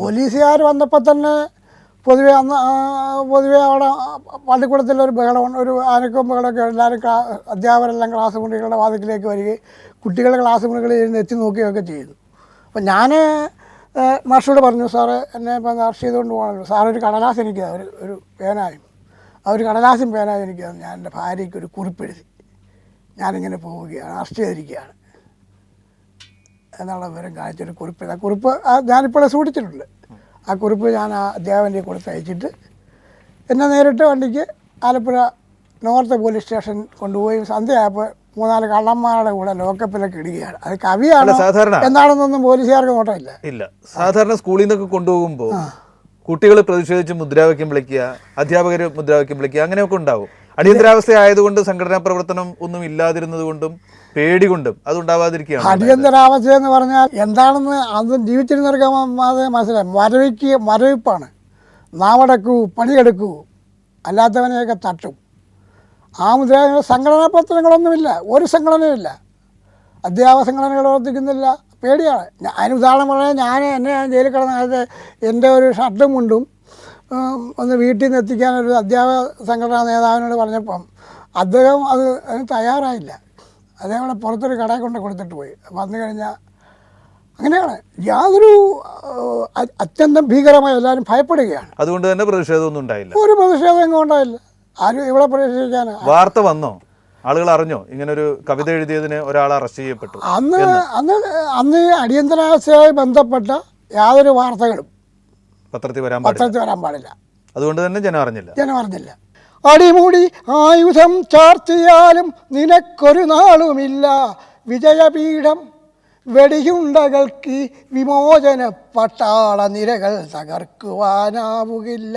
പോലീസുകാർ വന്നപ്പോൾ തന്നെ പൊതുവെ അവിടെ പള്ളിക്കൂടത്തിലൊരു ബഹളം, ഒരു അനക്കവും ബഹളമൊക്കെ. എല്ലാവരും അധ്യാപകരെല്ലാം ക്ലാസ് മുറികളുടെ വാതിക്കലേക്ക് വരികയും കുട്ടികളെ ക്ലാസ് മുറികളിൽ ഇരുന്ന് എത്തി നോക്കുകയൊക്കെ ചെയ്യുന്നു. അപ്പം ഞാൻ മാഷോട് പറഞ്ഞു, സാറ് എന്നെ ഇപ്പം അറസ്റ്റ് ചെയ്തുകൊണ്ട് പോകണമല്ലോ, സാറൊരു കടലാസ് എനിക്ക് ഒരു പേനായും ഒരു കടലാസും പേനായും എനിക്ക് ഞാൻ എൻ്റെ ഭാര്യയ്ക്ക് ഒരു കുറിപ്പെഴുതി, ഞാനിങ്ങനെ പോവുകയാണ്, അറസ്റ്റ് ചെയ്തിരിക്കുകയാണ് എന്നുള്ള വിവരം കാണിച്ചൊരു കുറിപ്പ്. ആ കുറിപ്പ് ഞാനിപ്പോഴേ സൂക്ഷിച്ചിട്ടുണ്ട്. ആ കുറിപ്പ് ഞാൻ ആ അധ്യാപകൻ്റെ കൊടുത്തയച്ചിട്ട് എന്നെ നേരിട്ട് വണ്ടിക്ക് ആലപ്പുഴ നോർത്ത് പോലീസ് സ്റ്റേഷൻ കൊണ്ടുപോയി സന്ധ്യയായപ്പോൾ 3-4 കള്ളന്മാരുടെ കൂടെ ലോക്കപ്പിലൊക്കെ ഇടുകയാണ്. അത് കവിയാണ് എന്താണെന്നൊന്നും പോലീസുകാർക്ക് നോട്ടമില്ല. ഇല്ല, സാധാരണ സ്കൂളിൽ നിന്നൊക്കെ കൊണ്ടുപോകുമ്പോൾ കുട്ടികൾ പ്രതിഷേധിച്ച് മുദ്രാവാക്യം വിളിക്കുക, അധ്യാപകർ മുദ്രാവാക്യം വിളിക്കുക, അങ്ങനെയൊക്കെ ഉണ്ടാവും. അടിയന്തരാവസ്ഥ ആയതുകൊണ്ട് സംഘടനാ പ്രവർത്തനം ഒന്നും ഇല്ലാതിരുന്നത് കൊണ്ടും പേടി കൊണ്ടും അതുണ്ടാവാതിരിക്കുകയാണ്. അടിയന്തരാവസ്ഥ എന്ന് പറഞ്ഞാൽ എന്താണെന്ന് അതും ജീവിച്ചിരുന്നവർക്ക് മനസ്സിലായി. മരവിപ്പാണ്. നാവടക്കൂ, പണിയെടുക്കൂ, അല്ലാത്തവനെയൊക്കെ തട്ടും. ആ മുദ്രാവാക്യം സംഘടനാ പ്രവർത്തനങ്ങളൊന്നുമില്ല, ഒരു സംഘടനയില്ല, അധ്യാപക സംഘടനകൾ പ്രവർത്തിക്കുന്നില്ല. പേടിയാണ്. അതിന് ഉദാഹരണം പറഞ്ഞാൽ ഞാൻ ജയിലിൽ കിടന്ന കാലത്ത് എൻ്റെ ഒരു ഷർട്ടും മുണ്ടും ഒന്ന് വീട്ടിൽ നിന്ന് എത്തിക്കാനൊരു അധ്യാപക സംഘടനാ നേതാവിനോട് പറഞ്ഞപ്പം അദ്ദേഹം അതിന് തയ്യാറായില്ല. അദ്ദേഹം അവിടെ പുറത്തൊരു കടയിൽ കൊണ്ട് കൊടുത്തിട്ട് പോയി. വന്നു കഴിഞ്ഞാൽ അങ്ങനെയാണ്, യാതൊരു അത്യന്തം ഭീകരമായി എല്ലാവരും ഭയപ്പെടുകയാണ്. അതുകൊണ്ട് തന്നെ പ്രതിഷേധമൊന്നും ഉണ്ടായില്ല, ഒരു പ്രതിഷേധം എങ്ങും ഉണ്ടായില്ല. ആരും ഇവിടെ പ്രതിഷേധിക്കാനാണ്. വാർത്ത വന്നോ? ആളുകൾ അറിഞ്ഞോ ഇങ്ങനൊരു കവിത എഴുതിയതിന് ഒരാൾ അറസ്റ്റ് ചെയ്യപ്പെട്ടു? അന്ന് അടിയന്തരാവസ്ഥയുമായി ബന്ധപ്പെട്ട യാതൊരു വാർത്തകളും പത്രത്തിൽ വരാൻ പാടില്ല. അതുകൊണ്ട് തന്നെ ജനം അറിഞ്ഞില്ല. അടിമുടി ആയുധം ചാർത്തിയാലും നിനക്കൊരു നാളുമില്ല വിജയപീഠം, വെടിയുണ്ടകൾക്ക് വിമോചന പട്ടാള നിരകൾ തകർക്കുവാനാവുകില്ല.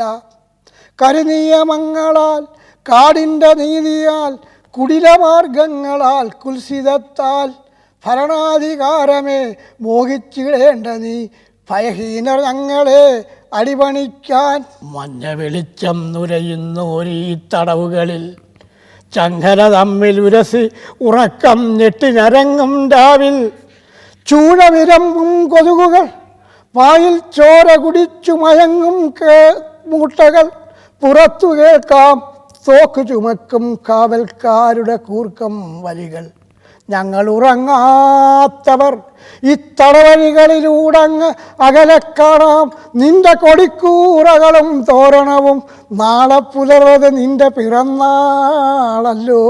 കരിനിയമങ്ങളാൽ, കാടിൻ്റെ നീതിയാൽ, കുടിലമാർഗങ്ങളാൽ, കുൽസിതത്താൽ ഭരണാധികാരമേ മോഹിച്ചിടേണ്ട നീ, ഭയഹീനർ ഞങ്ങളെ അടിപണിക്കാൻ. മഞ്ഞ വെളിച്ചം നുരയുന്നോരീ തടവുകളിൽ ചങ്ങല തമ്മിൽ ഉരസി ഉറക്കം ഞെട്ടിഞ്ഞരങ്ങും രാവിൽ, ചൂഴവിരമ്പും കൊതുകുകൾ, പായിൽ ചോര കുടിച്ചു മയങ്ങും മൂട്ടകൾ, പുറത്തു കേൾക്കാം തോക്ക് ചുമക്കും കാവൽക്കാരുടെ കൂർക്കം വലികൾ. ഞങ്ങൾ ഉറങ്ങാത്തവർ ഇത്തടവഴികളിലൂടങ്ങ് അകലെ കാണാം നിന്റെ കൊടിക്കൂറകളും തോരണവും, നാളെ പുലർവത് നിന്റെ പിറന്നാളല്ലോ.